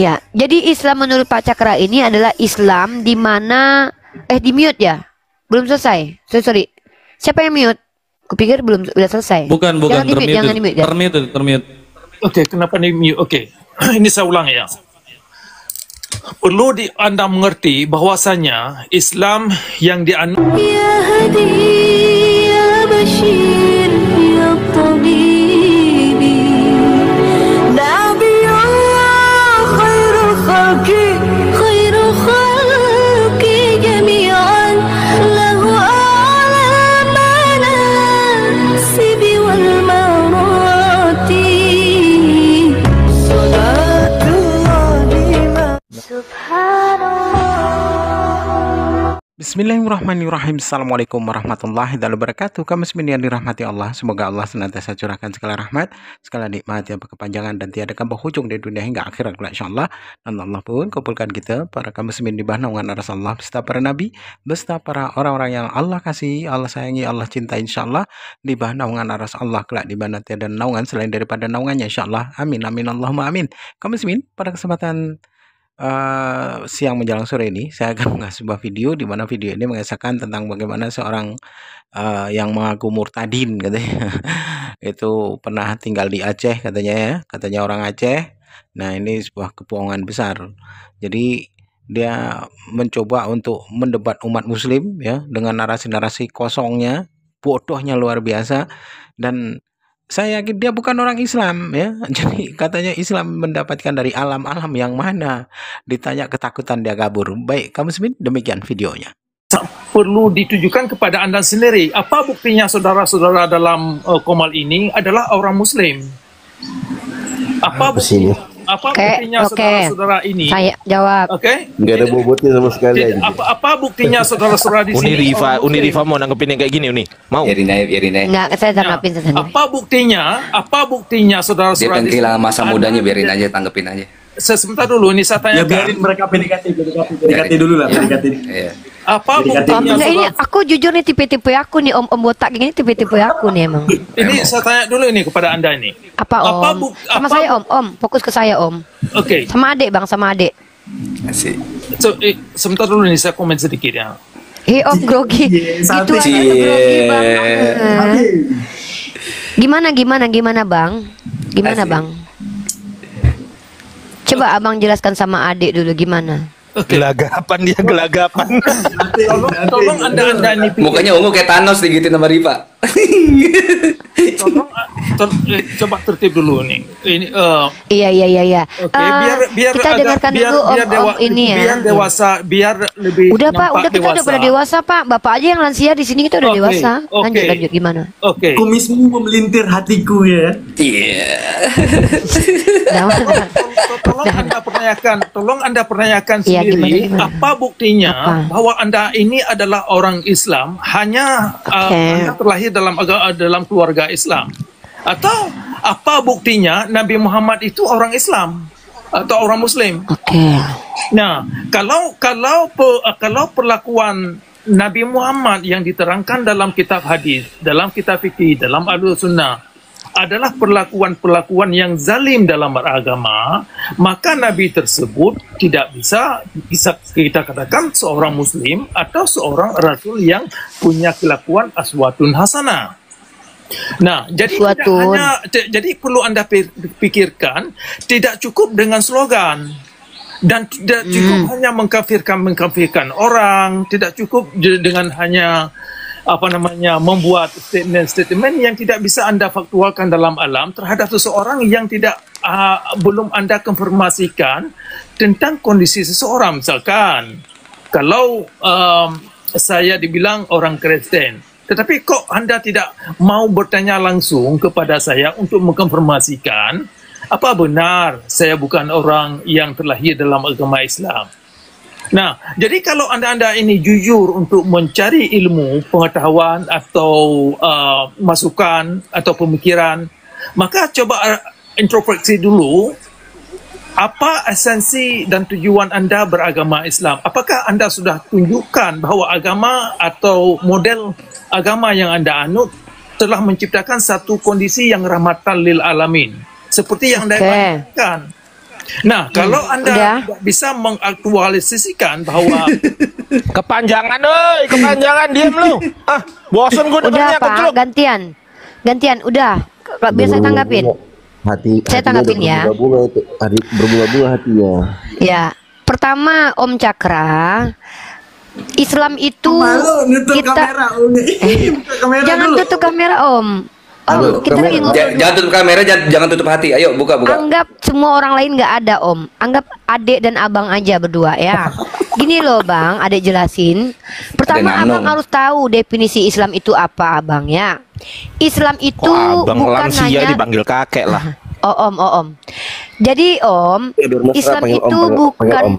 Ya, jadi Islam menurut Pak Cakra ini adalah Islam di mana di mute ya? Belum selesai. Sorry. Siapa yang mute? Kupikir belum udah selesai. Bukan, Jangan di mute, jangan di mute. Termute. Oke, kenapa di mute? Oke. Ini saya ulang ya. Perlu Anda mengerti bahwasanya Islam yang dianut Ya Hadi ya Bashir ya Tabibi Nabiullah khairul khalqi jami'an lahu a'la manasibi wal marati Salatullah Subhanallah. Bismillahirrahmanirrahim. Assalamualaikum warahmatullahi wabarakatuh. Kaum muslimin yang dirahmati Allah, semoga Allah senantiasa curahkan segala rahmat, segala nikmat yang berkepanjangan dan tiada berhujung di dunia hingga akhirat kelak insyaallah. Dan Allah pun kumpulkan kita para kaum muslimin di bawah naungan Rasulullah beserta para nabi, beserta para orang-orang yang Allah kasih, Allah sayangi, Allah cintai insyaallah, di bawah naungan Rasulullah kelak di mana tiada naungan selain daripada naungannya insyaallah. Amin amin Allahumma amin. Kaum muslimin, pada kesempatan siang menjelang sore ini saya akan mengunggah sebuah video di mana video ini mengisahkan tentang bagaimana seorang yang mengaku murtadin katanya itu pernah tinggal di Aceh katanya orang Aceh. Nah, ini sebuah kebohongan besar. Jadi dia mencoba untuk mendebat umat muslim ya dengan narasi-narasi kosongnya, bodohnya luar biasa, dan saya yakin dia bukan orang Islam ya. Jadi katanya Islam mendapatkan dari alam-alam yang mana. Ditanya ketakutan dia kabur. Baik, kamu muslimin, demikian videonya. perlu ditujukan kepada Anda sendiri. Apa buktinya saudara-saudara dalam komal ini adalah orang Muslim? Apa buktinya? Apa buktinya saudara-saudara ini? Saya jawab. Oke. Nggak ada bobotnya sama sekali. Apa buktinya saudara-saudara di sini? Uni Rifa mau nanggepin yang kayak gini Uni? Mau? Biarin aja. Enggak, saya tanggapin sendiri. Apa buktinya saudara-saudara Dia di sini? kehilangan masa mudanya, biarin aja, tanggepin aja. Sebentar dulu, ini saya tanyakan. Ya biarin mereka PDKT dulu lah, PDKT. Iya. Apa buktinya Ini aku jujur nih tipe-tipe aku nih om botak gini tipe-tipe aku nih emang. Ini saya tanya dulu ini kepada Anda ini. Apa om? Sama saya om, fokus ke saya om. Oke. Sama adik bang, sama adik. Asik. So, sebentar dulu nih saya komen sedikit ya. Om grogi. Itu aja grogi bang. Gimana bang? Gimana bang? Coba abang jelaskan sama adik dulu gimana. Gelagapan dia, gelagapan. Tolong anda ini Mukanya ungu kayak Thanos digitin sama Rifa. coba tertib dulu nih. Ini Iya. Oke, biar kita dengarkan dulu om ini ya. Biar dewasa, biar lebih udah pak, udah kita udah pada dewasa pak. Bapak aja yang lansia di sini kita udah dewasa. Lanjut gimana? Oke. Kumismu memelintir hatiku ya. Iya. Tolong anda pertanyakan sendiri, gimana? apa buktinya bahwa Anda ini adalah orang Islam hanya Anda terlahir dalam keluarga Islam, atau apa buktinya Nabi Muhammad itu orang Islam atau orang Muslim? Nah, kalau perlakuan Nabi Muhammad yang diterangkan dalam kitab hadis, dalam kitab fikih, dalam Ahlus-Sunnah adalah perlakuan yang zalim dalam beragama, maka Nabi tersebut tidak bisa kita katakan seorang Muslim atau seorang Rasul yang punya kelakuan aswatun hasanah. Nah, jadi perlu Anda pikirkan, tidak cukup dengan slogan dan tidak cukup hanya mengkafirkan orang, tidak cukup dengan hanya membuat statement yang tidak bisa Anda faktualkan dalam alam terhadap seseorang yang belum Anda konfirmasikan tentang kondisi seseorang. Misalkan kalau saya dibilang orang Kristen, tetapi kok Anda tidak mau bertanya langsung kepada saya untuk mengkonfirmasikan apa benar saya bukan orang yang terlahir dalam agama Islam. Nah, jadi kalau anda ini jujur untuk mencari ilmu, pengetahuan atau masukan atau pemikiran, maka coba introspeksi dulu apa esensi dan tujuan Anda beragama Islam. Apakah Anda sudah tunjukkan bahwa agama atau model agama yang Anda anut telah menciptakan satu kondisi yang rahmatan lil alamin, seperti yang Anda bayangkan. Nah, kalau Anda Udah. tidak bisa mengaktualisasikan bahwa Kepanjangan, oi, kepanjangan, diam lu. Ah, bosan gue Udah dengarnya Pak, kecelok. gantian, udah. Biar saya tanggapin. Saya tanggapin ya. Berbunga-bunga hatinya. Ya, pertama Om Cakra, Islam itu Malu nutup kita kamera. Buka kamera jangan dulu. tutup kamera Om. Om, kita lagi ngobrol. Jangan tutup kamera, jangan tutup hati. Ayo buka. Anggap semua orang lain nggak ada Om. Anggap adik dan abang aja berdua ya. Gini loh Bang, adik jelasin. Pertama Adek Nano. abang harus tahu definisi Islam itu apa abang ya. Islam itu Kok abang bukan lansia hanya dipanggil kakek lah. Om. Jadi Om, Ya, biar mesra, Islam panggil itu Om, panggil bukan Om.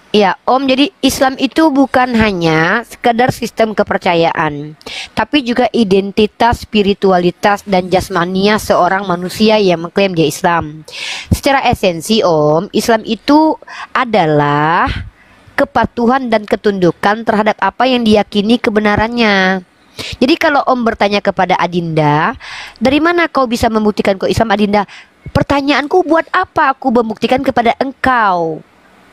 ya Om. Jadi Islam itu bukan hanya sekedar sistem kepercayaan, tapi juga identitas, spiritualitas dan jasmania seorang manusia yang mengklaim dia Islam. Secara esensi Om, Islam itu adalah kepatuhan dan ketundukan terhadap apa yang diyakini kebenarannya. Jadi kalau Om bertanya kepada Adinda, dari mana kau bisa membuktikan kau Islam Adinda? Pertanyaanku, buat apa aku membuktikan kepada engkau?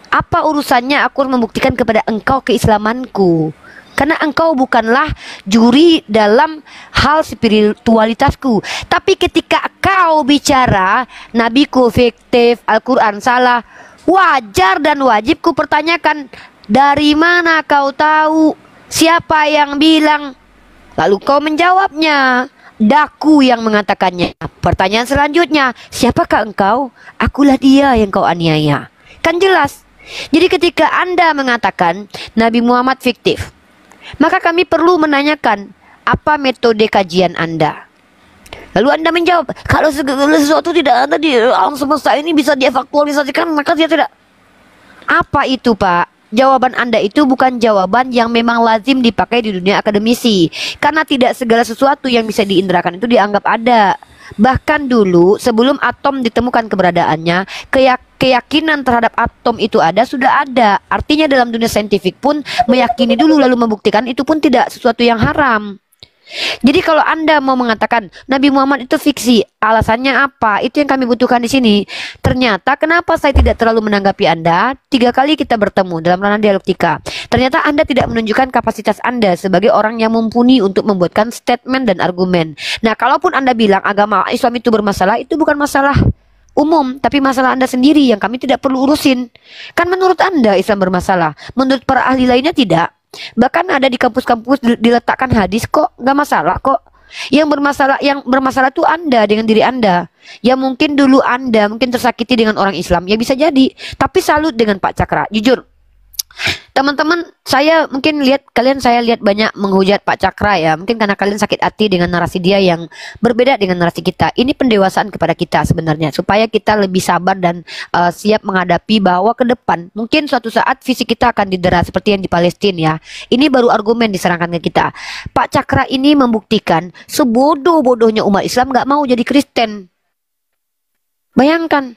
Apa urusannya aku membuktikan kepada engkau keislamanku? Karena engkau bukanlah juri dalam hal spiritualitasku. Tapi ketika kau bicara nabiku fiktif, Al-Quran salah, wajar dan wajib ku pertanyakan, dari mana kau tahu? Siapa yang bilang? Lalu kau menjawabnya, daku yang mengatakannya. Pertanyaan selanjutnya, siapakah engkau? Akulah dia yang kau aniaya. Kan jelas. Jadi ketika Anda mengatakan Nabi Muhammad fiktif, maka kami perlu menanyakan, apa metode kajian Anda? Lalu Anda menjawab, kalau segala sesuatu tidak ada di alam semesta ini bisa diefaktualisasikan, maka dia tidak. Apa itu Pak? Jawaban Anda itu bukan jawaban yang memang lazim dipakai di dunia akademisi. Karena tidak segala sesuatu yang bisa diindrakan itu dianggap ada. Bahkan dulu sebelum atom ditemukan keberadaannya, keyakinan terhadap atom itu ada sudah ada. Artinya dalam dunia saintifik pun meyakini dulu lalu membuktikan itu pun tidak sesuatu yang haram. Jadi kalau Anda mau mengatakan Nabi Muhammad itu fiksi, alasannya apa? Itu yang kami butuhkan di sini. Ternyata kenapa saya tidak terlalu menanggapi Anda? 3 kali kita bertemu dalam ranah dialektika. Ternyata Anda tidak menunjukkan kapasitas Anda sebagai orang yang mumpuni untuk membuatkan statement dan argumen. Nah, kalaupun Anda bilang agama Islam itu bermasalah, itu bukan masalah umum, tapi masalah Anda sendiri yang kami tidak perlu urusin. Kan menurut Anda Islam bermasalah, menurut para ahli lainnya tidak. Bahkan ada di kampus-kampus diletakkan hadis kok, nggak masalah kok. Yang bermasalah tuh Anda dengan diri Anda. Ya mungkin dulu Anda mungkin tersakiti dengan orang Islam, ya bisa jadi. Tapi salut dengan Pak Cakra, jujur. Teman-teman, saya mungkin saya lihat banyak menghujat Pak Cakra ya. Mungkin karena kalian sakit hati dengan narasi dia yang berbeda dengan narasi kita. Ini pendewasaan kepada kita sebenarnya, supaya kita lebih sabar dan siap menghadapi bahwa ke depan mungkin suatu saat fisik kita akan didera seperti yang di Palestina ya. Ini baru argumen diserangkan ke kita. Pak Cakra ini membuktikan sebodoh-bodohnya umat Islam nggak mau jadi Kristen. Bayangkan,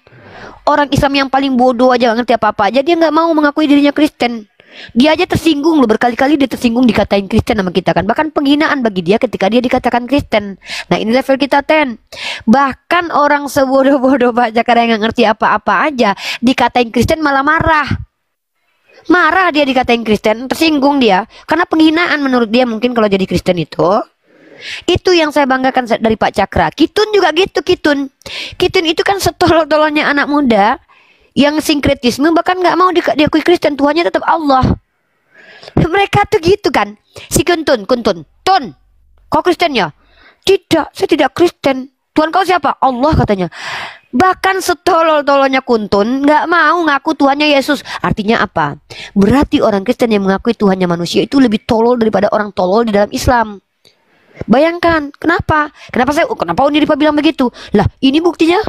orang Islam yang paling bodoh aja nggak ngerti apa-apa aja dia nggak mau mengakui dirinya Kristen. Dia aja tersinggung loh, berkali-kali dia tersinggung dikatain Kristen sama kita kan. Bahkan penghinaan bagi dia ketika dia dikatakan Kristen. Nah ini level kita 10. Bahkan orang sebodoh-bodoh Pak Cakra yang nggak ngerti apa-apa aja dikatain Kristen malah marah. Marah dia dikatain Kristen, tersinggung dia. Karena penghinaan menurut dia mungkin kalau jadi Kristen itu. Itu yang saya banggakan dari Pak Cakra. Kitun juga gitu, Kitun itu kan setolol-tololnya anak muda yang sinkretisme, bahkan nggak mau diakui Kristen, Tuhannya tetap Allah. Mereka tuh gitu kan. Si Kuntun, kau Kristen ya? Tidak, saya tidak Kristen. Tuhan kau siapa? Allah katanya. Bahkan setolol-tololnya Kuntun nggak mau ngaku Tuhannya Yesus. Artinya apa? Berarti orang Kristen yang mengakui Tuhannya manusia itu lebih tolol daripada orang tolol di dalam Islam. Bayangkan, kenapa Uniripa bilang begitu? Lah, ini buktinya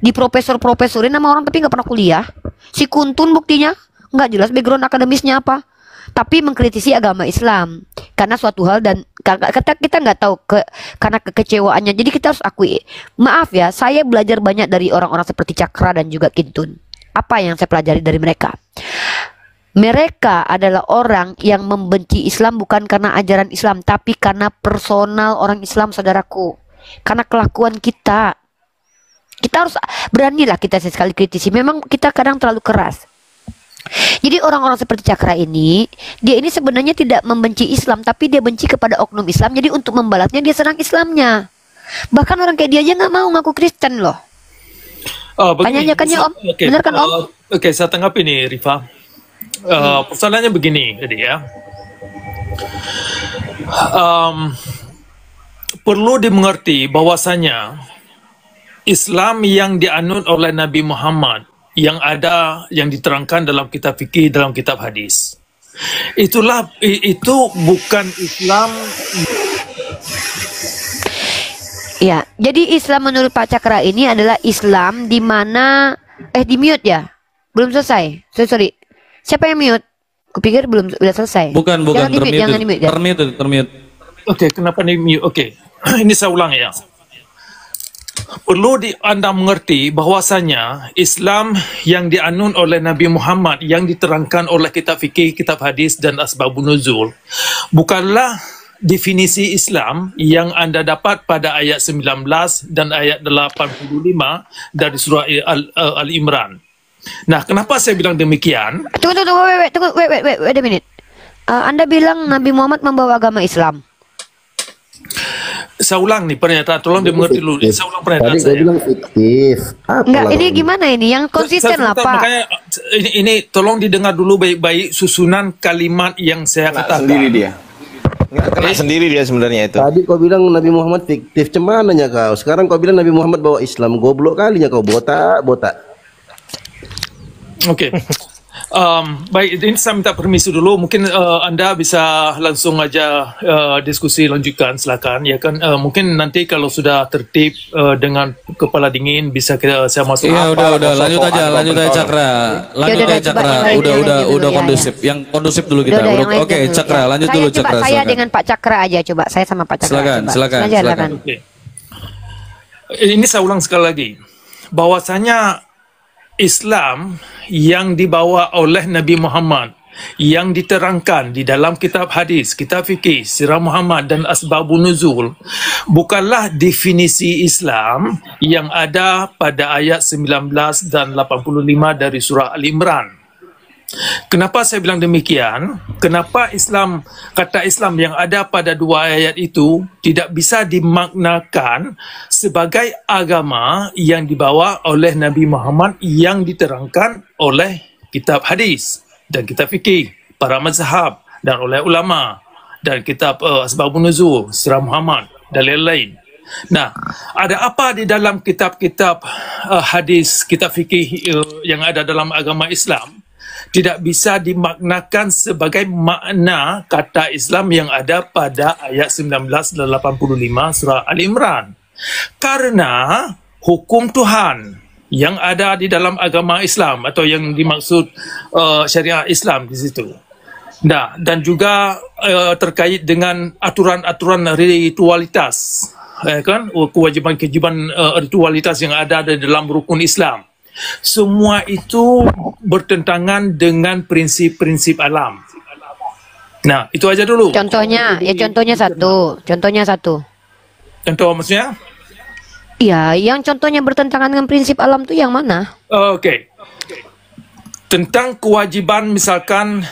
di profesorin nama orang tapi nggak pernah kuliah. Si Kuntun buktinya nggak jelas background akademisnya apa, tapi mengkritisi agama Islam karena suatu hal dan kita nggak tahu karena kekecewaannya. Jadi kita harus akui, maaf ya, saya belajar banyak dari orang-orang seperti Cakra dan juga Kintun. Apa yang saya pelajari dari mereka? Mereka adalah orang yang membenci Islam bukan karena ajaran Islam, tapi karena personal orang Islam, saudaraku. Karena kelakuan kita. Kita harus beranilah kita sekali kritisi. Memang kita kadang terlalu keras. Jadi orang-orang seperti Cakra ini, dia ini sebenarnya tidak membenci Islam, tapi dia benci kepada oknum Islam. Jadi untuk membalasnya dia serang Islamnya. Bahkan orang kayak dia aja nggak mau ngaku Kristen loh. Tanya-tanyakan ya Om, benar kan Om? Oke, saya tanggapi nih Rifa. Persoalannya begini, jadi ya. Perlu dimengerti bahwasanya Islam yang dianut oleh Nabi Muhammad yang ada, yang diterangkan dalam kitab fikih, dalam kitab hadis, itu bukan Islam. Ya, jadi Islam menurut Pak Cakra ini adalah Islam di mana di mute ya, belum selesai. Sorry. Siapa yang mute? Kupikir belum udah selesai. Bukan, Jangan di mute, termute. Oke, kenapa ini mute? Oke, ini saya ulang ya. Perlu Anda mengerti bahwasanya Islam yang dianut oleh Nabi Muhammad yang diterangkan oleh kitab fikih, kitab hadis dan asbabun nuzul bukanlah definisi Islam yang Anda dapat pada ayat 19 dan ayat 85 dari surah Al-Imran. Nah, kenapa saya bilang demikian? Tunggu, wait a minute. Anda bilang Nabi Muhammad membawa agama Islam. Saya ulang nih pernyataan, tolong dimengerti dulu. Saya ulang pernyataan Tadi saya. bilang fiktif. Enggak, ini gimana ini? Yang konsisten lah Pak. Makanya ini tolong didengar dulu baik-baik susunan kalimat yang saya katakan. Sendiri dia. Nggak kena sendiri dia sebenarnya itu. Tadi kau bilang Nabi Muhammad fiktif, cemananya kau. Sekarang kau bilang Nabi Muhammad bawa Islam, goblok kalinya kau, botak. Oke. Baik, ini saya minta permisi dulu. Mungkin Anda bisa langsung aja diskusi lanjutkan, silakan. Ya kan, mungkin nanti kalau sudah tertib dengan kepala dingin bisa saya masuk. Iya, udah, lanjut aja Cakra. Udah kondusif. Yang kondusif dulu kita. Oke, Cakra, lanjut dulu Cakra. Saya dengan Pak Cakra aja, coba. Saya sama Pak Cakra. Silakan. Oke. Ini saya ulang sekali lagi. Bahwasanya Islam yang dibawa oleh Nabi Muhammad yang diterangkan di dalam kitab hadis, kitab fikih, sirah Muhammad dan asbabun nuzul bukanlah definisi Islam yang ada pada ayat 19 dan 85 dari surah Al-Imran. Kenapa saya bilang demikian? Kenapa kata Islam yang ada pada dua ayat itu tidak bisa dimaknakan sebagai agama yang dibawa oleh Nabi Muhammad yang diterangkan oleh kitab hadis dan kitab fikih, para mazhab dan oleh ulama dan kitab asbabun nuzul, sirah Muhammad dan lain-lain. Nah, ada apa di dalam kitab-kitab hadis, kitab fikih yang ada dalam agama Islam tidak bisa dimaknakan sebagai makna kata Islam yang ada pada ayat 19 dan 85 surah Al-Imran. Karena hukum Tuhan yang ada di dalam agama Islam atau yang dimaksud syariat Islam di situ. Nah, dan juga terkait dengan aturan-aturan ritualitas, kan, kewajiban-kewajiban ritualitas yang ada di dalam rukun Islam. Semua itu bertentangan dengan prinsip-prinsip alam. Nah, itu aja dulu. Contohnya satu. Contoh maksudnya? Iya, yang contohnya bertentangan dengan prinsip alam itu yang mana? Oke. Tentang kewajiban misalkan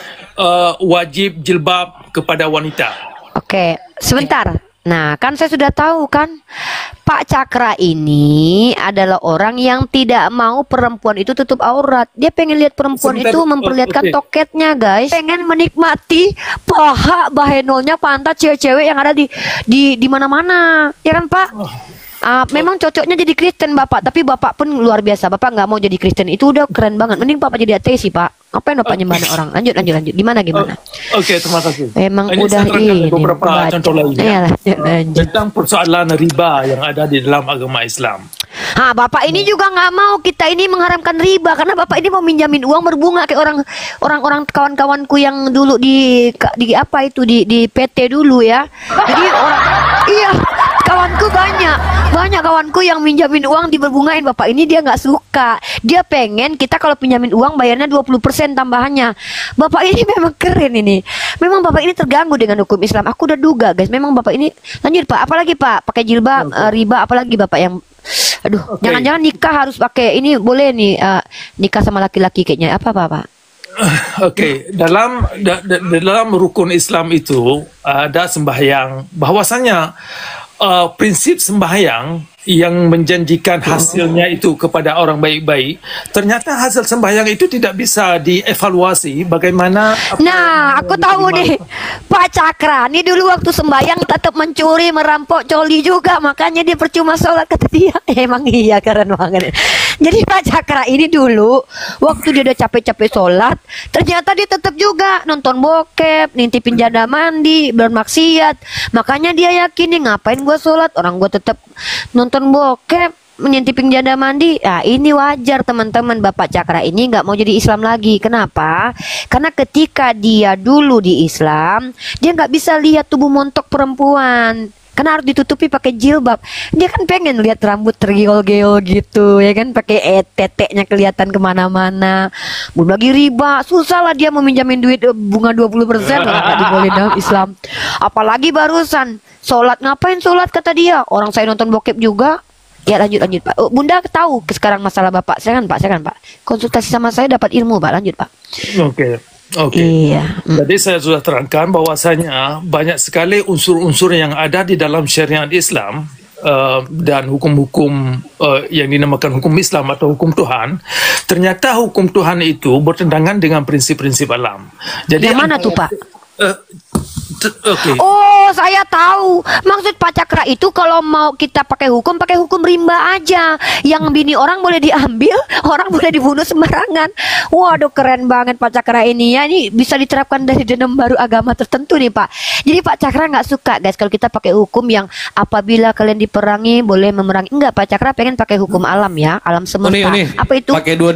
wajib jilbab kepada wanita. Oke, sebentar. Nah, kan saya sudah tahu kan, Pak Cakra ini adalah orang yang tidak mau perempuan itu tutup aurat. Dia pengen lihat perempuan itu memperlihatkan toketnya, guys. Pengen menikmati paha, bahenolnya, pantat cewek-cewek yang ada di mana-mana, ya kan Pak? Memang cocoknya jadi Kristen Bapak, tapi Bapak pun luar biasa. Bapak nggak mau jadi Kristen, itu udah keren banget. Mending Bapak jadi ateis sih Pak. Ngapain Bapak nyembah orang? Lanjut. Gimana? Oke, terima kasih. Emang ini udah ini beberapa contoh lainnya. Iya, lanjut. Tentang persoalan riba yang ada di dalam agama Islam. Bapak ini juga nggak mau kita ini mengharamkan riba karena Bapak ini mau minjamin uang berbunga kayak orang kawan-kawanku yang dulu di apa itu di PT dulu ya. Jadi iya, kawanku banyak kawanku yang minjamin uang diberbungain. Bapak ini dia nggak suka. Dia pengen kita kalau pinjamin uang bayarnya 20% tambahannya. Bapak ini memang keren ini. Memang Bapak ini terganggu dengan hukum Islam. Aku udah duga guys. Memang Bapak ini lanjut Pak. Apalagi Pak pakai jilbab riba. Apalagi Bapak yang Aduh, Oke. jangan-jangan nikah harus pakai ini boleh nih nikah sama laki-laki kayaknya apa? Oke, dalam rukun Islam itu ada sembahyang. Bahwasanya prinsip sembahyang yang menjanjikan hasilnya itu kepada orang baik-baik, ternyata hasil sembahyang itu tidak bisa dievaluasi bagaimana. Nah, aku tahu nih, Pak Cakra. Ini dulu waktu sembahyang tetap mencuri, merampok, coli juga. Makanya dia percuma sholat, kata dia. Emang iya, keren banget. Jadi Pak Cakra ini dulu, waktu dia udah capek-capek sholat, ternyata dia tetap juga nonton bokep, nintipin janda mandi, bermaksiat. Makanya dia yakin nih, ngapain gua sholat, orang gua tetap nonton bokep, menyintipin janda mandi. Nah, ini wajar teman-teman. Bapak Cakra ini nggak mau jadi Islam lagi. Kenapa? Karena ketika dia dulu di Islam, dia nggak bisa lihat tubuh montok perempuan, karena harus ditutupi pakai jilbab. Dia kan pengen lihat rambut tergiol-giol gitu, ya kan, pakai teteknya kelihatan kemana-mana. Belum lagi riba, susah lah dia mau minjamin duit bunga 20%, nggak dibolehin dalam Islam. Apalagi barusan sholat, ngapain sholat kata dia, orang saya nonton bokep juga. Ya lanjut Pak. Oh, Bunda tahu sekarang masalah Bapak. Silakan Pak. Konsultasi sama saya dapat ilmu Pak. Lanjut Pak. Oke. Iya. Jadi saya sudah terangkan bahwasanya banyak sekali unsur-unsur yang ada di dalam syariat Islam dan hukum-hukum yang dinamakan hukum Islam atau hukum Tuhan. Ternyata hukum Tuhan itu bertentangan dengan prinsip-prinsip alam. Jadi yang mana tuh Pak? Oke. Oh, saya tahu. Maksud Pak Cakra itu kalau mau kita pakai hukum rimba aja. Yang bini orang boleh diambil, orang boleh dibunuh sembarangan. Waduh, keren banget Pak Cakra ini ya. Ini bisa diterapkan dari jenam baru agama tertentu nih Pak. Jadi Pak Cakra nggak suka guys kalau kita pakai hukum yang apabila kalian diperangi boleh memerangi. Enggak, Pak Cakra pengen pakai hukum alam ya, alam semesta. Uni. Apa itu? Pakai dua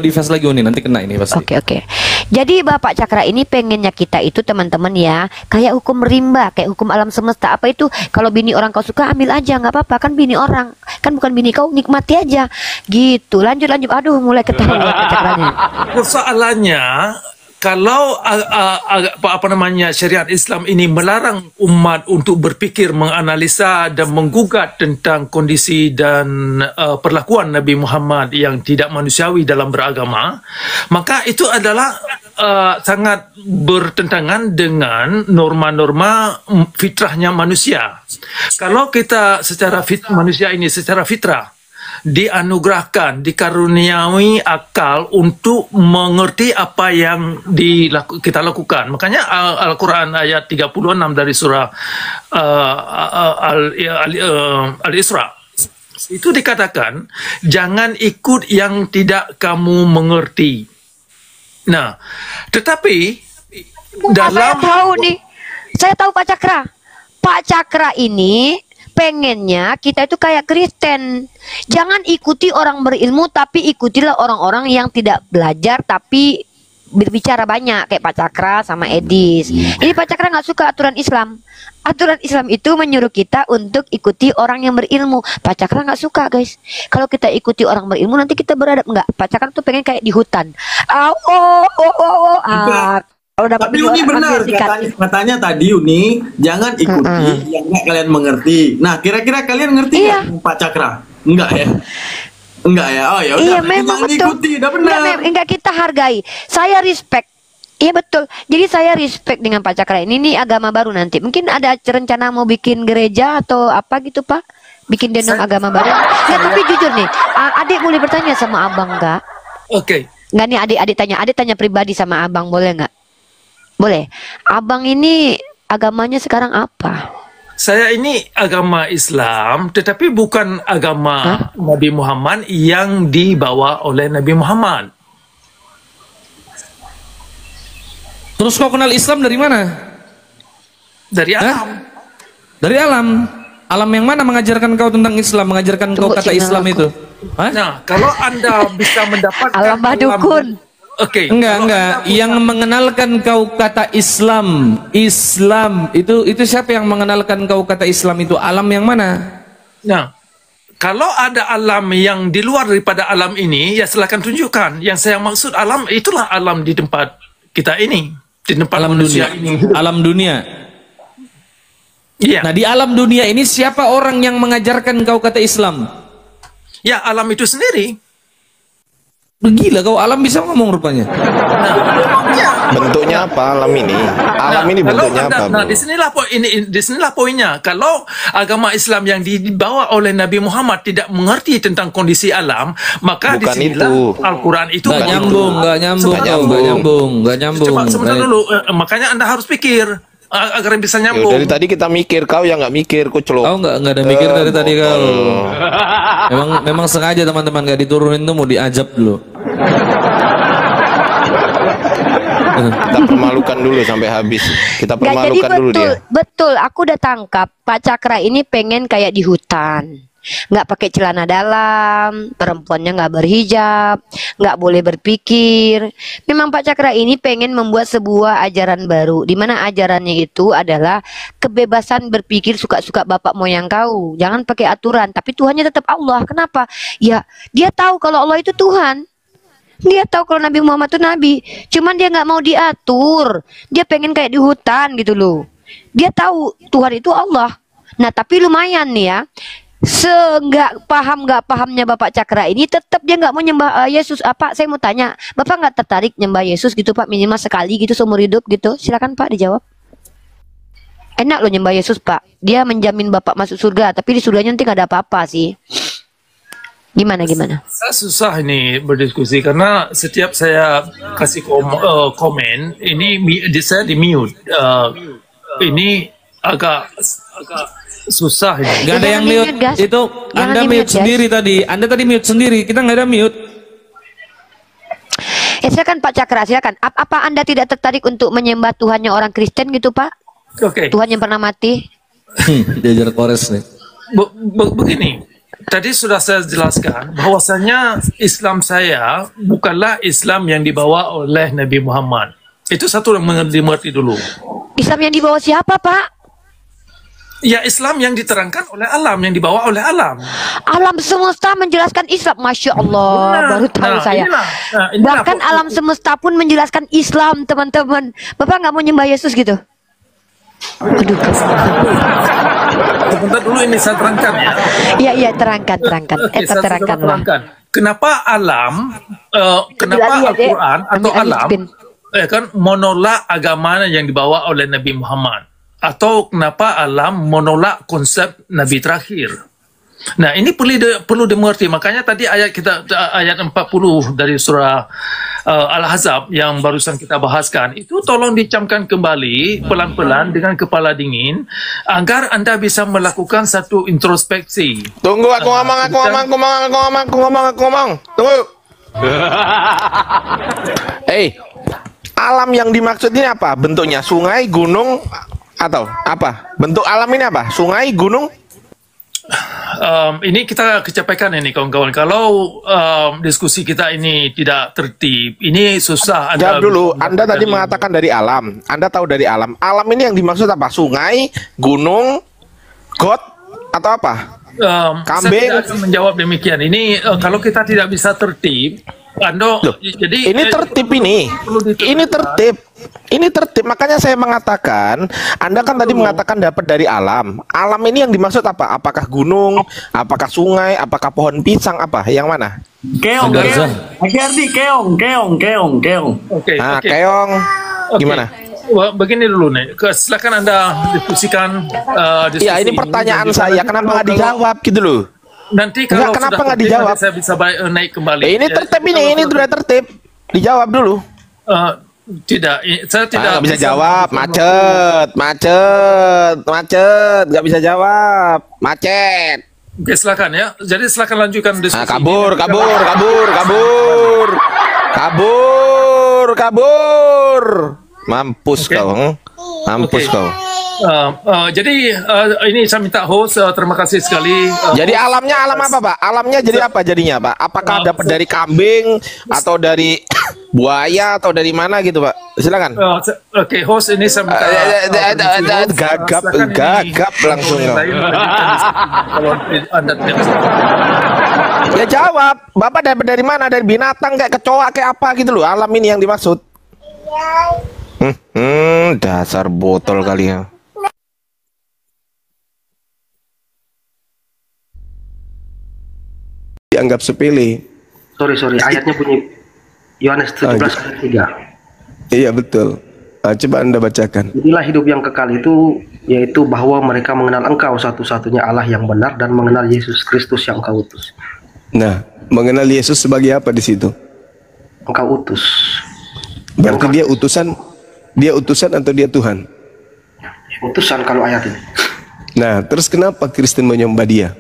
device lagi Uni, nanti kena ini pasti. Oke. Jadi Bapak Cakra ini pengennya kita itu teman-teman ya, kayak hukum rimba, kayak hukum alam semesta. Apa itu? Kalau bini orang kau suka ambil aja, nggak apa-apa, kan bini orang, kan bukan bini kau, nikmati aja. Gitu. Lanjut. Aduh, mulai ketahuan Pak Cakranya. Persoalannya, kalau syariat Islam ini melarang umat untuk berpikir, menganalisa dan menggugat tentang kondisi dan perlakuan Nabi Muhammad yang tidak manusiawi dalam beragama, maka itu adalah sangat bertentangan dengan norma-norma fitrahnya manusia. Kalau kita secara manusia ini secara fitrah dianugerahkan, dikaruniai akal untuk mengerti apa yang kita lakukan. Makanya Al-Quran ayat 36 dari surah Al-Isra itu dikatakan, jangan ikut yang tidak kamu mengerti. Nah, tetapi dalam saya tahu Pak Cakra. Pak Cakra ini pengennya kita itu kayak Kristen. Jangan ikuti orang berilmu, tapi ikutilah orang-orang yang tidak belajar tapi berbicara banyak, kayak Pak Cakra sama Edis. Ini Pak Cakra nggak suka aturan Islam. Aturan Islam itu menyuruh kita untuk ikuti orang yang berilmu. Pak Cakra nggak suka guys. Kalau kita ikuti orang berilmu nanti kita beradab. Enggak, Pak Cakra tuh pengen kayak di hutan. Tapi Uni benar katanya tadi Uni, jangan ikuti yang nggak kalian mengerti. Nah, kira-kira kalian ngerti nggak Pak Cakra? Enggak ya? Enggak ya? Oh ya udah. Iya memang betul. Ikuti, udah benar. Enggak, kita hargai. Saya respect. Iya betul. Jadi saya respect dengan Pak Cakra ini. Ini agama baru nanti. Mungkin ada rencana mau bikin gereja atau apa gitu Pak? Bikin denom agama baru. Ya tapi jujur nih, adik boleh bertanya sama abang nggak? Oke. Nggak nih adik tanya pribadi sama abang, boleh nggak? Boleh. Abang ini agamanya sekarang apa? Saya ini agama Islam, tetapi bukan agama Nabi Muhammad yang dibawa oleh Nabi Muhammad. Terus kau kenal Islam dari mana? Dari alam. Dari alam. Alam yang mana mengajarkan kau tentang Islam, mengajarkan kau kata Islam itu? Nah, kalau Anda bisa mendapatkan alam badukun. Oke. Enggak. Yang mengenalkan kau kata Islam itu siapa yang mengenalkan kau kata Islam itu? Alam yang mana? Nah, kalau ada alam yang di luar daripada alam ini, ya silakan tunjukkan. Yang saya maksud alam itulah alam di tempat kita ini, di tempat alam manusia dunia. ini. Alam dunia. Iya. Nah, di alam dunia ini siapa orang yang mengajarkan kau kata Islam? Ya, alam itu sendiri. Gila kau, alam bisa ngomong rupanya. Bentuknya apa alam ini? Alam ini bentuknya apa? Nah, disinilah poinnya. Kalau agama Islam yang dibawa oleh Nabi Muhammad tidak mengerti tentang kondisi alam, maka Bukan disinilah itu. Al-Quran itu Nggak nyambung. Sebentar dulu, makanya Anda harus pikir agar bisa Ya, nyambung. dari tadi kita mikir, kau yang nggak mikir, kuclok. Kau nggak ada mikir dari tadi kau. Memang sengaja teman-teman nggak diturunin tuh mau diajab dulu. Kita permalukan dulu sampai habis. Kita Nggak, jadi permalukan dulu betul, dia. betul. Aku udah tangkap Pak Cakra ini pengen kayak di hutan, nggak pakai celana dalam, perempuannya nggak berhijab, nggak boleh berpikir. Memang Pak Cakra ini pengen membuat sebuah ajaran baru, di mana ajarannya itu adalah kebebasan berpikir suka-suka bapak moyang kau. Jangan pakai aturan, tapi Tuhannya tetap Allah. Kenapa? Ya, dia tahu kalau Allah itu Tuhan. Dia tahu kalau Nabi Muhammad itu Nabi, cuman dia nggak mau diatur. Dia pengen kayak di hutan gitu loh. Dia tahu Tuhan itu Allah. Nah, tapi lumayan nih ya. Nggak pahamnya Bapak Cakra ini, tetap dia nggak mau nyembah Yesus. Apa? Saya mau tanya, Bapak nggak tertarik nyembah Yesus gitu Pak, minimal sekali gitu seumur hidup gitu? Silakan Pak dijawab. Enak loh nyembah Yesus Pak. Dia menjamin Bapak masuk surga, tapi di surganya nanti nggak ada apa-apa sih. Gimana? Saya susah ini berdiskusi karena setiap saya kasih komen ini saya di mute. Ini agak susah ini. Gak ada yang mute. Itu Anda mute sendiri tadi. Anda tadi mute sendiri. Kita nggak ada mute. Silakan Pak Cakra, silakan. Apa Anda tidak tertarik untuk menyembah Tuhannya orang Kristen gitu Pak? Oke. Tuhan yang pernah mati? Diajar kores nih. Begini. Tadi sudah saya jelaskan bahwasanya Islam saya bukanlah Islam yang dibawa oleh Nabi Muhammad. Itu satu yang dimengerti dulu. Islam yang dibawa siapa Pak? Ya, Islam yang diterangkan oleh alam, yang dibawa oleh alam. Alam semesta menjelaskan Islam. Masya Allah, baru tahu saya. Bahkan alam semesta pun menjelaskan Islam, teman-teman. Bapak nggak mau nyembah Yesus gitu? Aduh. Sebentar dulu ini saya terangkan ya. Iya, terangkan. Terangkan. Kenapa alam, kenapa Al-Quran atau alam kan menolak agama yang dibawa oleh Nabi Muhammad? Atau kenapa alam menolak konsep Nabi terakhir? Nah, ini perlu dimengerti. Makanya tadi ayat 40 dari surah Al-Ahzab yang barusan kita bahaskan, itu tolong dicamkan kembali pelan-pelan dengan kepala dingin agar Anda bisa melakukan satu introspeksi. Tunggu, aku ngomong. Tunggu. Alam yang dimaksud ini apa? Bentuknya sungai, gunung, atau apa? Bentuk alam ini apa? Sungai, gunung? Ini kita kecapekan ini kawan-kawan. Kalau diskusi kita ini tidak tertib, ini susah. Jawab dulu. Anda tadi mengatakan dari alam. Anda tahu dari alam. Alam ini yang dimaksud apa? Sungai, gunung, got, atau apa? Kambing? Saya tidak akan menjawab demikian. Ini kalau kita tidak bisa tertib, jadi ini tertib ini. Ini tertib. Makanya saya mengatakan, Anda kan tadi mengatakan dapat dari alam. Alam ini yang dimaksud apa? Apakah gunung? Apakah sungai? Apakah pohon pisang? Apa? Yang mana? Keong. Arti keong. Oke. Keong. Gimana? Begini dulu nih. Silakan Anda diskusikan. Ya, ini pertanyaan saya. Kenapa nggak dijawab gitu loh? Nanti kalau kenapa nggak dijawab? saya bisa naik kembali. Ini tertib ini sudah tertib. Dijawab dulu. Tidak, saya tidak nggak bisa jawab. Macet, nggak bisa jawab. Macet. Oke, silakan ya. Jadi silakan lanjutkan diskusi. Kabur. Mampus kau. Jadi ini saya minta host, terima kasih sekali. Jadi alamnya alam apa Pak? Alamnya jadi apa jadinya Pak? Apakah dapat dari kambing atau dari buaya atau dari mana gitu Pak? Silakan. Oke, host ini saya minta gagap langsung. Kalau Anda tidak bisa. Ya jawab. Bapak dapat dari mana? Dari binatang kayak kecoa kayak apa gitu loh. Alam ini yang dimaksud. Dasar botol kali ya. dianggap sepele. Sorry, ayatnya bunyi Yohanes 17 ayat 3. Iya betul. Coba Anda bacakan. Inilah hidup yang kekal itu, yaitu bahwa mereka mengenal Engkau satu-satunya Allah yang benar dan mengenal Yesus Kristus yang Engkau utus. Nah, mengenal Yesus sebagai apa di situ? Engkau utus. Berarti dia utusan, atau dia Tuhan? Utusan kalau ayat ini. Nah, terus kenapa Kristen menyembah dia?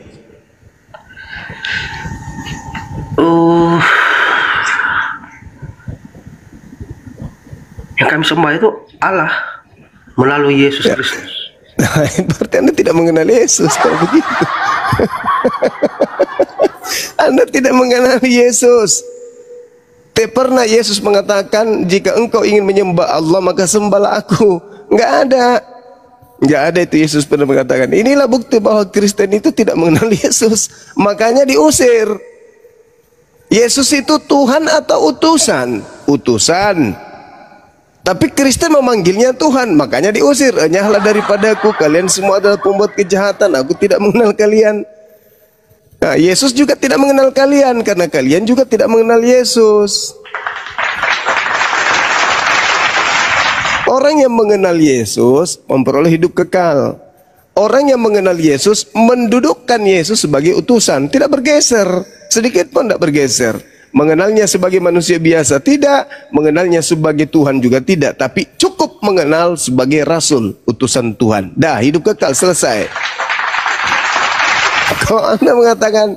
Yang kami sembah itu Allah melalui Yesus Kristus. Nah, berarti Anda tidak mengenal Yesus kalau begitu. Anda tidak mengenal Yesus. Tak pernah Yesus mengatakan, jika engkau ingin menyembah Allah maka sembahlah aku. Enggak ada. Enggak ada itu Yesus pernah mengatakan. Inilah bukti bahwa Kristen itu tidak mengenal Yesus. Makanya diusir. Yesus itu Tuhan atau utusan? Utusan. Tapi Kristen memanggilnya Tuhan, makanya diusir. Enyahlah daripadaku, kalian semua adalah pembuat kejahatan, aku tidak mengenal kalian. Nah, Yesus juga tidak mengenal kalian, karena kalian juga tidak mengenal Yesus. Orang yang mengenal Yesus memperoleh hidup kekal. Orang yang mengenal Yesus mendudukkan Yesus sebagai utusan, tidak bergeser, sedikit pun tidak bergeser. Mengenalnya sebagai manusia biasa tidak, mengenalnya sebagai Tuhan juga tidak, tapi cukup mengenal sebagai rasul, utusan Tuhan. Dah, hidup kekal selesai. Kalau Anda mengatakan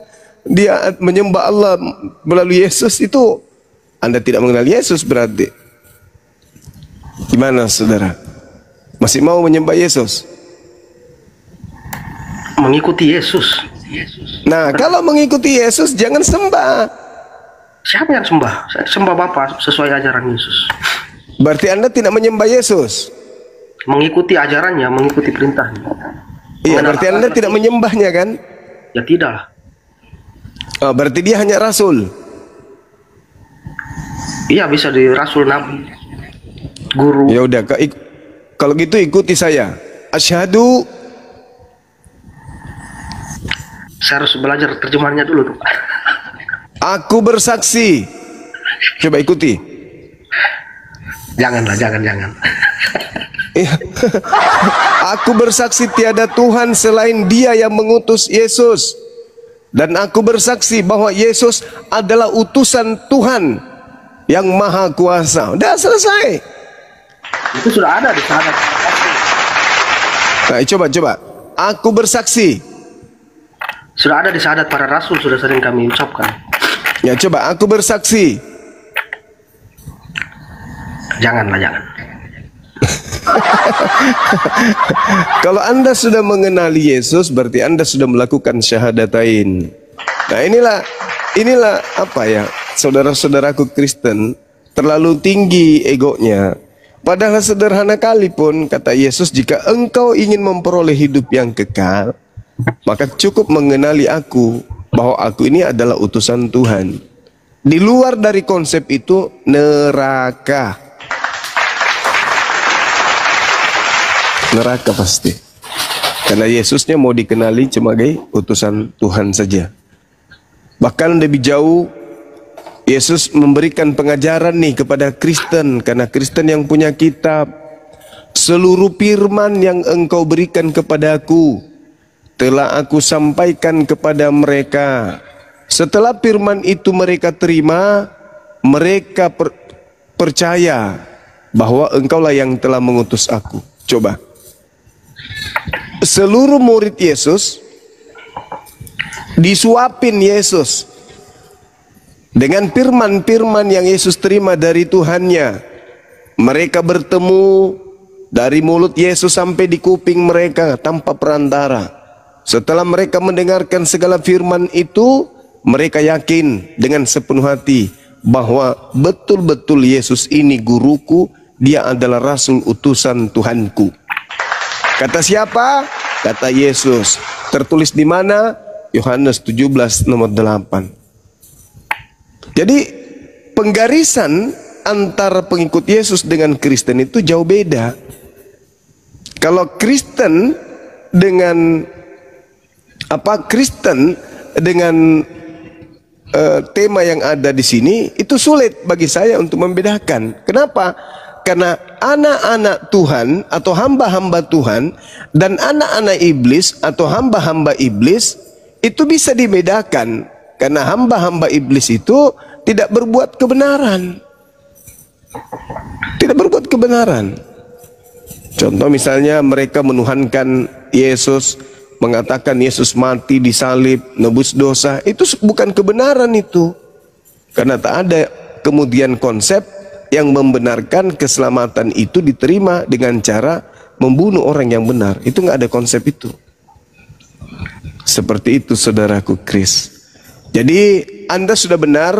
dia menyembah Allah melalui Yesus, itu Anda tidak mengenal Yesus berarti. Gimana saudara? Masih mau menyembah Yesus? Mengikuti Yesus. Nah, kalau mengikuti Yesus jangan sembah. Siapa yang sembah? Saya sembah Bapa sesuai ajaran Yesus. Berarti Anda tidak menyembah Yesus? Mengikuti ajarannya, mengikuti perintahnya. Iya, berarti Anda tidak menyembahnya kan? Ya tidak. Oh, berarti dia hanya rasul. Iya, bisa di rasul, nabi, guru. Ya udah, kalau gitu ikuti saya. Asyhadu. Saya harus belajar terjemahannya dulu tuh. Aku bersaksi. Coba ikuti. Jangan. Aku bersaksi tiada Tuhan selain Dia yang mengutus Yesus. Dan aku bersaksi bahwa Yesus adalah utusan Tuhan yang Maha Kuasa. Udah selesai. Itu sudah ada di sana. Nah, coba. Aku bersaksi. Sudah ada di syahadat para rasul, sudah sering kami ucapkan. Ya coba, aku bersaksi. Jangan. Kalau Anda sudah mengenali Yesus, berarti Anda sudah melakukan syahadatain. Nah, inilah apa ya, saudara-saudaraku Kristen terlalu tinggi egonya. Padahal sederhana kali pun kata Yesus, jika engkau ingin memperoleh hidup yang kekal, maka cukup mengenali aku, bahwa aku ini adalah utusan Tuhan. Di luar dari konsep itu neraka. Neraka pasti. Karena Yesusnya mau dikenali sebagai utusan Tuhan saja. Bahkan lebih jauh, Yesus memberikan pengajaran nih kepada Kristen, karena Kristen yang punya kitab. Seluruh firman yang engkau berikan kepadaku telah aku sampaikan kepada mereka. Setelah firman itu mereka terima, mereka percaya bahwa engkaulah yang telah mengutus aku. Coba. Seluruh murid Yesus disuapin Yesus dengan firman-firman yang Yesus terima dari Tuhannya. Mereka bertemu dari mulut Yesus sampai di kuping mereka tanpa perantara. Setelah mereka mendengarkan segala firman itu, mereka yakin dengan sepenuh hati bahwa betul-betul Yesus ini guruku, Dia adalah rasul utusan Tuhanku. Kata siapa? Kata Yesus. Tertulis di mana? Yohanes 17 nomor 8. Jadi penggarisan antara pengikut Yesus dengan Kristen itu jauh beda. Kalau Kristen dengan Kristen dengan tema yang ada di sini itu sulit bagi saya untuk membedakan. Kenapa? Karena anak-anak Tuhan atau hamba-hamba Tuhan dan anak-anak iblis atau hamba-hamba iblis itu bisa dibedakan. Karena hamba-hamba iblis itu tidak berbuat kebenaran. Tidak berbuat kebenaran. Contoh misalnya mereka menuhankan Yesus, mengatakan Yesus mati disalib, nebus dosa, itu bukan kebenaran itu. Karena tak ada kemudian konsep yang membenarkan keselamatan itu diterima dengan cara membunuh orang yang benar. Itu nggak ada konsep itu. Seperti itu saudaraku Kris. Jadi Anda sudah benar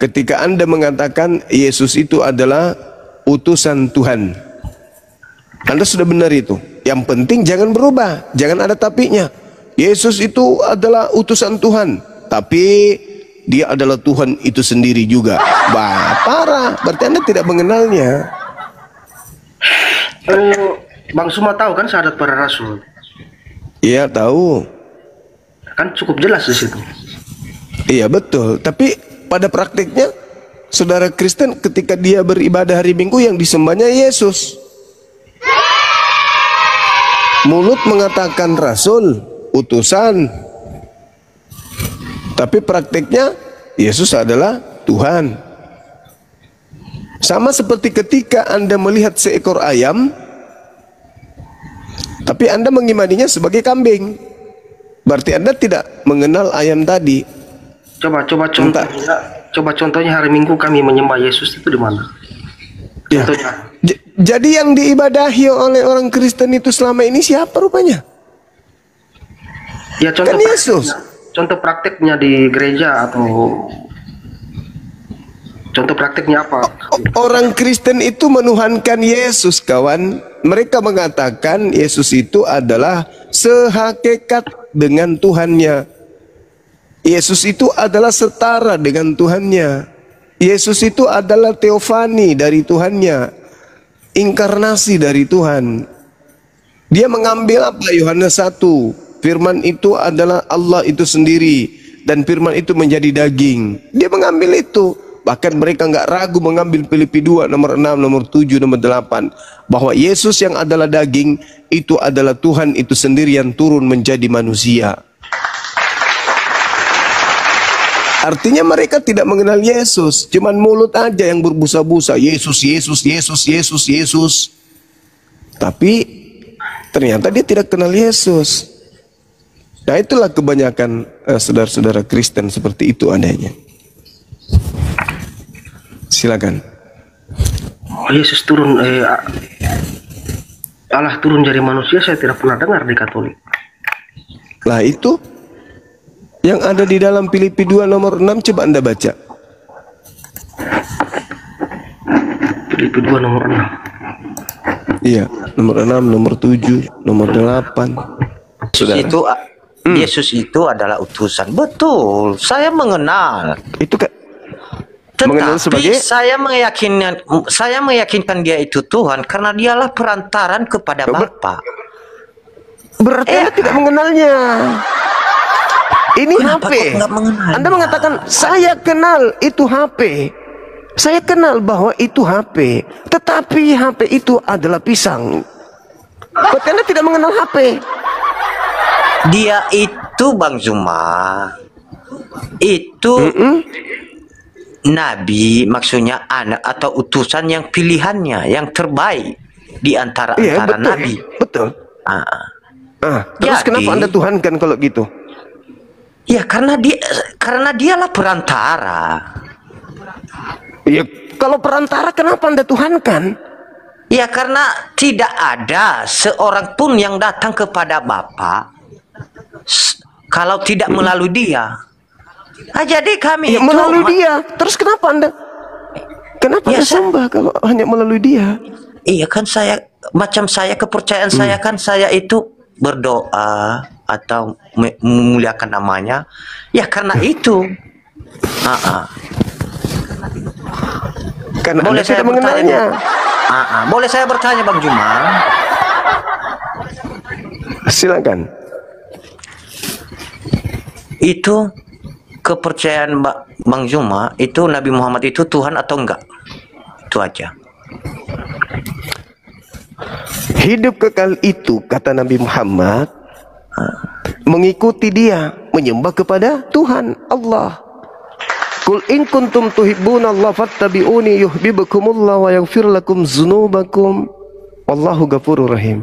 ketika Anda mengatakan Yesus itu adalah utusan Tuhan. Anda sudah benar itu. Yang penting jangan berubah, jangan ada tapinya. Yesus itu adalah utusan Tuhan, tapi dia adalah Tuhan itu sendiri juga. Bah, parah, berarti Anda tidak mengenalnya. Bang Suma tahu kan syahadat para rasul? Iya tahu. Kan cukup jelas di situ. Iya betul, tapi pada praktiknya saudara Kristen ketika dia beribadah hari Minggu yang disembahnya Yesus. Mulut mengatakan rasul, utusan, tapi praktiknya Yesus adalah Tuhan. Sama seperti ketika Anda melihat seekor ayam, tapi Anda mengimaninya sebagai kambing, berarti Anda tidak mengenal ayam tadi. Coba contohnya hari Minggu kami menyembah Yesus itu di mana? Ya. Jadi yang diibadahi oleh orang Kristen itu selama ini siapa rupanya? Ya contoh kan Yesus. Contoh prakteknya di gereja atau contoh prakteknya apa? Orang Kristen itu menuhankan Yesus, kawan. Mereka mengatakan Yesus itu adalah sehakikat dengan Tuhannya. Yesus itu adalah setara dengan Tuhannya. Yesus itu adalah teofani dari Tuhannya, inkarnasi dari Tuhan. Dia mengambil apa? Yohanes 1, firman itu adalah Allah itu sendiri, dan firman itu menjadi daging. Dia mengambil itu. Bahkan mereka nggak ragu mengambil Filipi 2 nomor 6, nomor 7, nomor 8, bahwa Yesus yang adalah daging itu adalah Tuhan itu sendiri yang turun menjadi manusia. Artinya mereka tidak mengenal Yesus, cuman mulut aja yang berbusa-busa, Yesus, Yesus, Yesus, Yesus, Yesus. Tapi ternyata dia tidak kenal Yesus. Nah itulah kebanyakan saudara-saudara Kristen seperti itu adanya. Silakan. Yesus turun, Allah turun dari manusia, saya tidak pernah dengar di Katolik. Lah itu yang ada di dalam Filipi 2 nomor 6, coba Anda baca. Filipi 2 nomor 6. Iya, nomor 6, nomor 7, nomor 8. Itu Yesus itu adalah utusan. Betul, saya mengenal. Itu kan tetapi sebagai... saya meyakinkan dia itu Tuhan karena dialah perantaran kepada Bapa. Berarti Anda tidak mengenalnya. Ini kenapa HP. Anda mengatakan saya kenal itu HP. Saya kenal bahwa itu HP. Tetapi HP itu adalah pisang. Berarti Anda tidak mengenal HP. Dia itu Bang Zuma. Itu nabi, maksudnya anak atau utusan yang pilihannya, yang terbaik di antara nabi. Betul. Terus kenapa Anda tuhankan kalau gitu? Ya karena dialah perantara. Ya kalau perantara kenapa Anda tuhankan? Ya karena tidak ada seorang pun yang datang kepada Bapa kalau tidak melalui dia. Jadi kami itu melalui dia. Terus kenapa Anda Anda sembah kalau hanya melalui dia? Iya kan saya kepercayaan saya kan saya itu berdoa atau memuliakan namanya ya karena itu. Karena boleh saya mengenalnya. Boleh saya bertanya Bang Juma? Silakan. Itu kepercayaan Bang Zuma itu Nabi Muhammad itu Tuhan atau enggak? Itu aja. Hidup kekal itu, kata Nabi Muhammad, mengikuti dia, menyembah kepada Tuhan Allah. Qul in kuntum tuhibbuna Allah fattabi'uni yuhibbukumullah wa yaghfir lakum dzunubakum wallahu ghafurur rahim.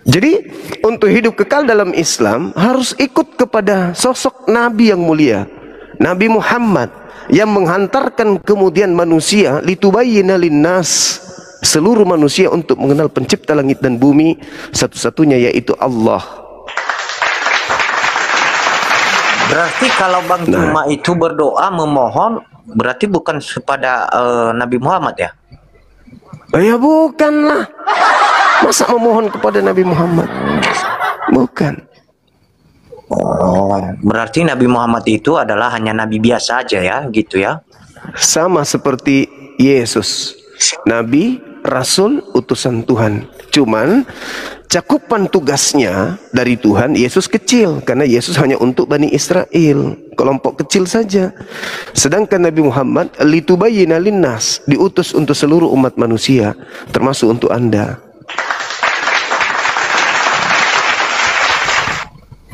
Jadi untuk hidup kekal dalam Islam harus ikut kepada sosok Nabi yang mulia, Nabi Muhammad, yang menghantarkan kemudian manusia litubayyina linnas, seluruh manusia untuk mengenal pencipta langit dan bumi satu-satunya, yaitu Allah. Berarti kalau Bang Zuma itu berdoa memohon, berarti bukan kepada Nabi Muhammad ya? Ya bukanlah. Masa memohon kepada Nabi Muhammad? Bukan. Oh, berarti Nabi Muhammad itu adalah hanya nabi biasa aja ya, gitu ya? Sama seperti Yesus, Nabi, Rasul, utusan Tuhan. Cuman cakupan tugasnya dari Tuhan, Yesus kecil, karena Yesus hanya untuk Bani Israel, kelompok kecil saja. Sedangkan Nabi Muhammad litubayyina linnas, diutus untuk seluruh umat manusia, termasuk untuk Anda.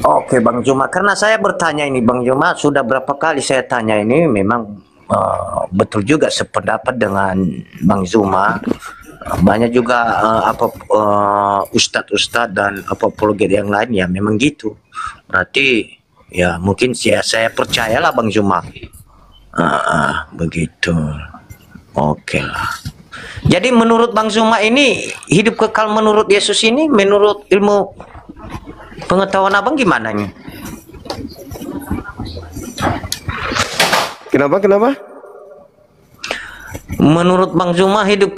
Oke Bang Zuma, karena saya bertanya ini Bang Zuma, sudah berapa kali saya tanya ini, memang betul juga sependapat dengan Bang Zuma. Banyak juga ustadz-ustadz dan apologet yang lain ya memang gitu. Berarti ya mungkin saya percayalah Bang Zuma. Begitu. Oke lah. Jadi menurut Bang Zuma ini hidup kekal menurut Yesus ini, menurut ilmu pengetahuan abang gimana nih? Kenapa? Menurut Bang Zuma hidup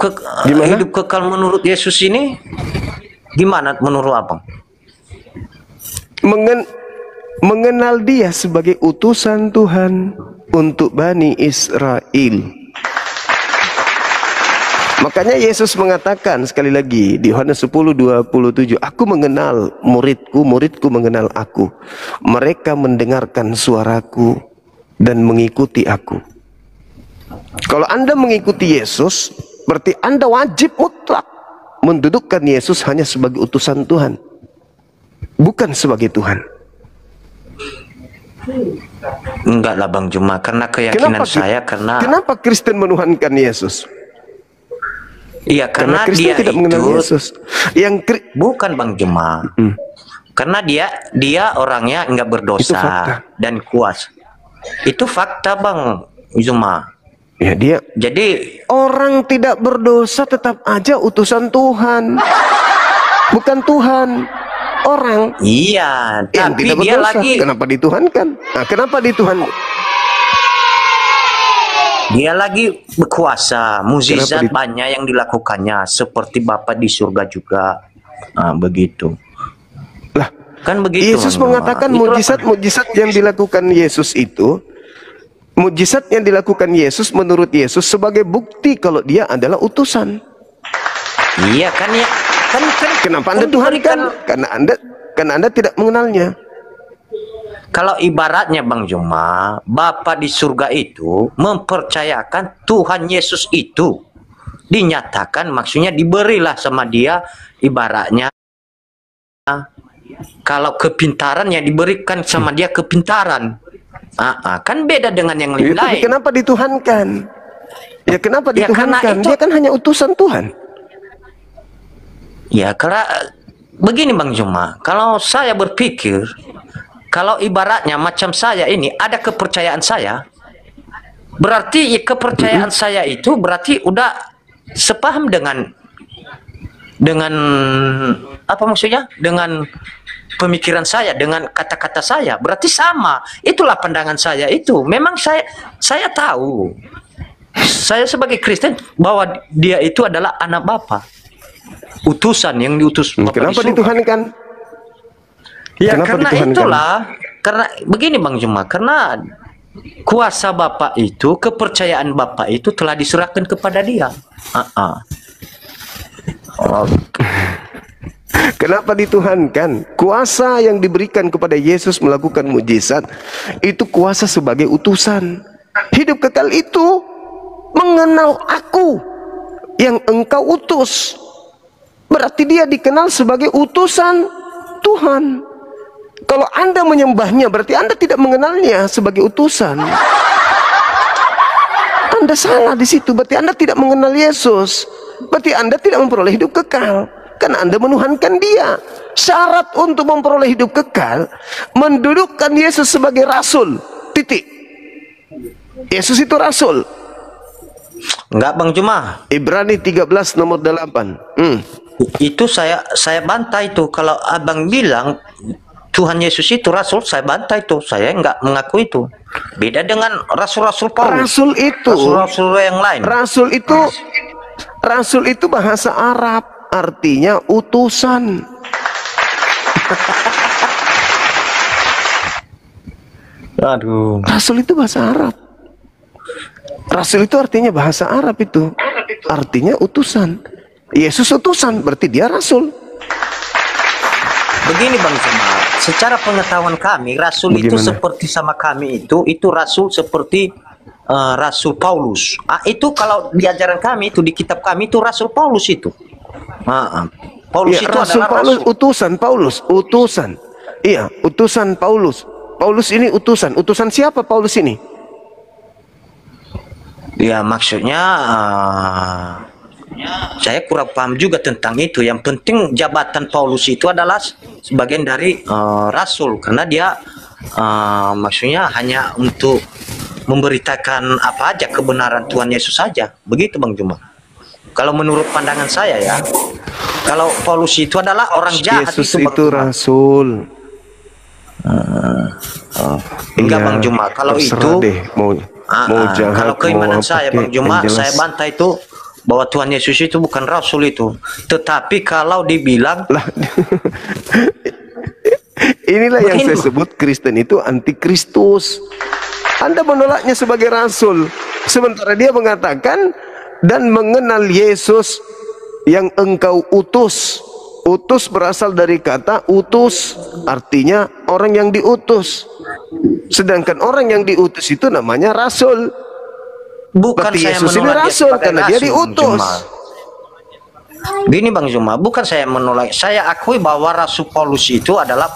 kekal menurut Yesus ini gimana menurut abang? Mengenal dia sebagai utusan Tuhan untuk Bani Israel. Makanya Yesus mengatakan sekali lagi di Yohanes 10:27, aku mengenal muridku, muridku mengenal aku. Mereka mendengarkan suaraku dan mengikuti aku. Kalau Anda mengikuti Yesus, berarti Anda wajib mutlak mendudukkan Yesus hanya sebagai utusan Tuhan, bukan sebagai Tuhan. Enggak lah Bang Zuma, karena keyakinan kenapa Kristen menuhankan Yesus? Iya, karena Kristen dia tidak mengenal Yesus. Bukan Bang Zuma. Karena dia orangnya enggak berdosa dan kuas. Itu fakta Bang Zuma. Ya dia. Jadi orang tidak berdosa tetap aja utusan Tuhan. Bukan Tuhan. Orang. Iya, yang tapi tidak dia berdosa. lagi. Kenapa dituhankan? Nah, kenapa dituhankan? Dia lagi berkuasa, mukjizat banyak yang dilakukannya, seperti Bapa di surga juga. Begitu. Lah, kan begitu. Yesus mengatakan mukjizat yang dilakukan Yesus itu, mukjizat yang dilakukan Yesus menurut Yesus sebagai bukti kalau dia adalah utusan. Iya kan ya. Kenapa Anda tuhankan? Karena Anda tidak mengenalnya. Kalau ibaratnya Bang Zuma, Bapa di surga itu mempercayakan Tuhan Yesus itu dinyatakan, maksudnya diberilah sama dia, ibaratnya kalau kepintaran yang diberikan sama dia kepintaran. Kan beda dengan yang lain. Tapi kenapa dituhankan? Ya kenapa dituhankan? Dia kan hanya utusan Tuhan. Ya karena begini Bang Zuma, kalau saya berpikir, kalau ibaratnya macam saya ini ada kepercayaan saya, berarti kepercayaan saya itu berarti udah sepaham dengan apa maksudnya? Dengan pemikiran saya, dengan kata-kata saya, berarti sama. Itulah pandangan saya itu. Memang saya tahu. Saya sebagai Kristen bahwa dia itu adalah anak Bapa. Utusan yang diutus Bapa. Kenapa dituhankan? Ya karena itulah, karena begini Bang Zuma, karena kuasa Bapak itu, kepercayaan Bapak itu telah diserahkan kepada dia. Kenapa dituhankan? Kuasa yang diberikan kepada Yesus melakukan mujizat itu kuasa sebagai utusan. Hidup kekal itu mengenal aku yang engkau utus. Berarti dia dikenal sebagai utusan Tuhan. Kalau Anda menyembahnya, berarti Anda tidak mengenalnya sebagai utusan. Anda salah di situ. Berarti Anda tidak mengenal Yesus. Berarti Anda tidak memperoleh hidup kekal. Karena Anda menuhankan dia. Syarat untuk memperoleh hidup kekal, mendudukkan Yesus sebagai rasul. Titik. Yesus itu rasul. Enggak Bang Juma. Ibrani 13 nomor 8. Itu saya bantah itu. Kalau abang bilang Tuhan Yesus itu rasul, saya bantah itu. Saya enggak mengaku itu. Beda dengan rasul-rasul Paulus. Rasul itu, rasul-rasul yang lain. Rasul itu bahasa Arab, artinya utusan. Aduh. Rasul itu bahasa Arab. Rasul itu artinya bahasa Arab itu. Artinya utusan. Yesus utusan, berarti dia rasul. Begini Bang Juma, secara pengetahuan kami, rasul itu seperti sama kami itu rasul seperti Rasul Paulus. Itu kalau di ajaran kami itu, di kitab kami itu Rasul Paulus itu. Paulus ya, itu Rasul adalah Paulus, rasul. utusan Paulus, utusan. Iya, utusan Paulus. Paulus ini utusan. Utusan siapa Paulus ini? Ya maksudnya saya kurang paham juga tentang itu. Yang penting jabatan Paulus itu adalah sebagian dari rasul, karena dia maksudnya hanya untuk memberitakan apa aja kebenaran Tuhan Yesus saja. Begitu Bang Juma. Kalau menurut pandangan saya ya, kalau Paulus itu adalah orang jahat. Yesus itu, itu rasul. Enggak Ya, Bang Juma, kalau itu deh, mau jahat, kalau keimanan mau saya apa Bang Juma, yang jelas. saya bantah itu bahwa Tuhan Yesus itu bukan rasul itu. Tetapi kalau dibilang inilah yang saya sebut Kristen itu antikristus. Anda menolaknya sebagai rasul, sementara dia mengatakan dan mengenal Yesus yang engkau utus. Utus berasal dari kata utus, artinya orang yang diutus. Sedangkan orang yang diutus itu namanya rasul. bukan Berarti saya Yesus ini menolak dia rasul sebagai karena dia rasul, Bang diutus. Juma. Gini Bang Juma, bukan saya menolak, saya akui bahwa Rasul Paulus itu adalah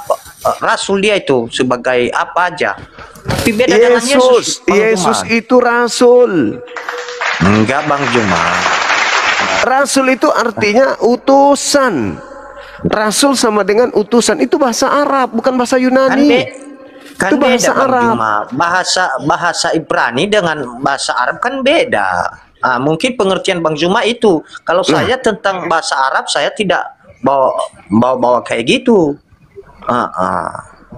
rasul, dia itu sebagai apa aja. Tapi beda dengan Yesus. Bang Yesus Juma. itu rasul. Enggak Bang Juma. Rasul itu artinya utusan. Rasul sama dengan utusan, itu bahasa Arab, bukan bahasa Yunani. Kan itu bahasa beda Bang Arab. Juma. Bahasa Ibrani dengan bahasa Arab kan beda. Mungkin pengertian Bang Juma itu. Kalau saya tentang bahasa Arab, saya tidak bawa kayak gitu.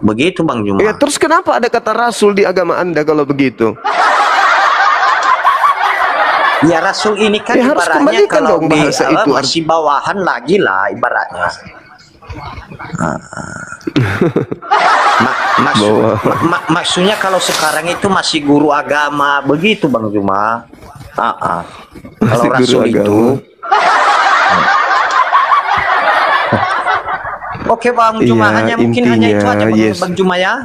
Begitu Bang Juma. Ya, terus kenapa ada kata rasul di agama Anda kalau begitu? Ya rasul ini kan Ya, harus ibaratnya kembalikan kalau dong bahasa itu. masih bawahan lagi lah ibaratnya. Maksudnya kalau sekarang itu masih guru agama begitu Bang Juma. Kalau rasul itu. Oke Bang Juma, Iya, mungkin hanya itu aja Bang Juma ya.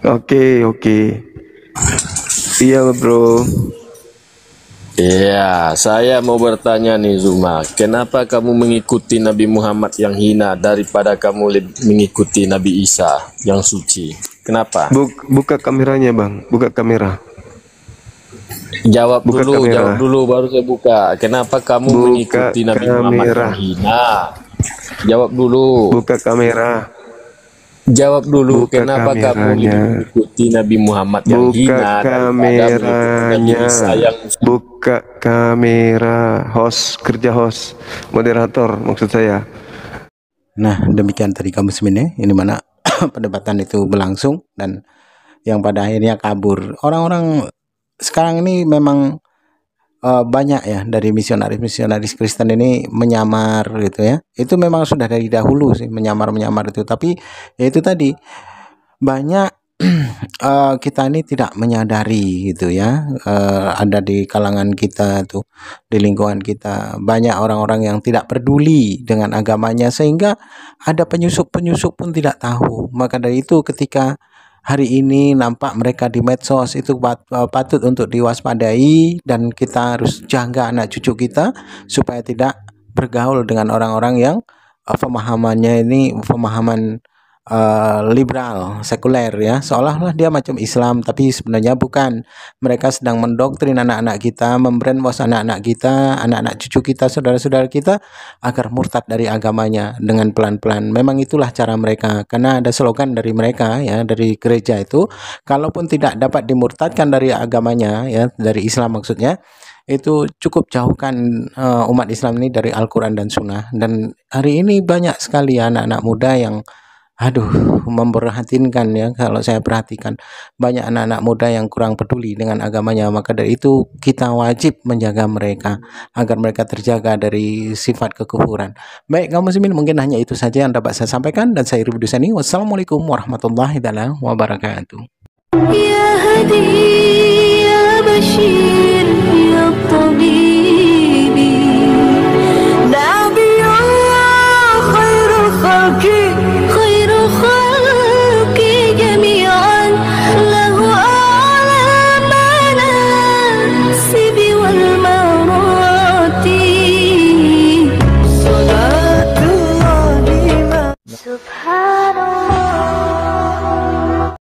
Oke. Iya bro. Iya, saya mau bertanya nih Zuma, kenapa kamu mengikuti Nabi Muhammad yang hina daripada kamu mengikuti Nabi Isa yang suci? Kenapa? Buka kameranya Bang, buka kamera. Jawab dulu baru saya buka. Kenapa kamu mengikuti Nabi Muhammad yang hina? Jawab dulu. Buka kamera. Jawab dulu, kenapa kamu mengikuti Nabi Muhammad yang hina daripada Nabi Isa yang buka kamera, host, kerja host, moderator maksud saya. Nah, demikian tadi kamu sebenarnya ini mana perdebatan itu berlangsung dan yang pada akhirnya kabur. Orang-orang sekarang ini memang banyak ya dari misionaris Kristen ini menyamar gitu ya. Itu memang sudah dari dahulu sih menyamar itu, tapi ya itu tadi banyak kita ini tidak menyadari gitu ya, ada di kalangan kita tuh, di lingkungan kita banyak orang-orang yang tidak peduli dengan agamanya sehingga ada penyusup-penyusup pun tidak tahu. Maka dari itu ketika hari ini nampak mereka di medsos itu patut untuk diwaspadai, dan kita harus jaga anak cucu kita supaya tidak bergaul dengan orang-orang yang pemahamannya ini pemahaman liberal, sekuler ya, seolah-olah dia macam Islam, tapi sebenarnya bukan. Mereka sedang mendoktrin anak-anak kita, membrainwash anak-anak kita, anak-anak cucu kita, saudara-saudara kita agar murtad dari agamanya dengan pelan-pelan. Memang itulah cara mereka, karena ada slogan dari mereka ya, dari gereja itu, kalaupun tidak dapat dimurtadkan dari agamanya ya, dari Islam maksudnya, itu cukup jauhkan umat Islam ini dari Al-Quran dan Sunnah. Dan hari ini banyak sekali anak-anak muda yang memperhatinkan ya, kalau saya perhatikan banyak anak-anak muda yang kurang peduli dengan agamanya. Maka dari itu kita wajib menjaga mereka agar mereka terjaga dari sifat kekufuran. Baik kaum muslimin, mungkin hanya itu saja yang dapat saya sampaikan, dan saya Rifdi Dusani. Wassalamualaikum warahmatullahi wabarakatuh. Ya Hadi, ya Bashir, ya Tabibi, Nabi Allah khairul khalqi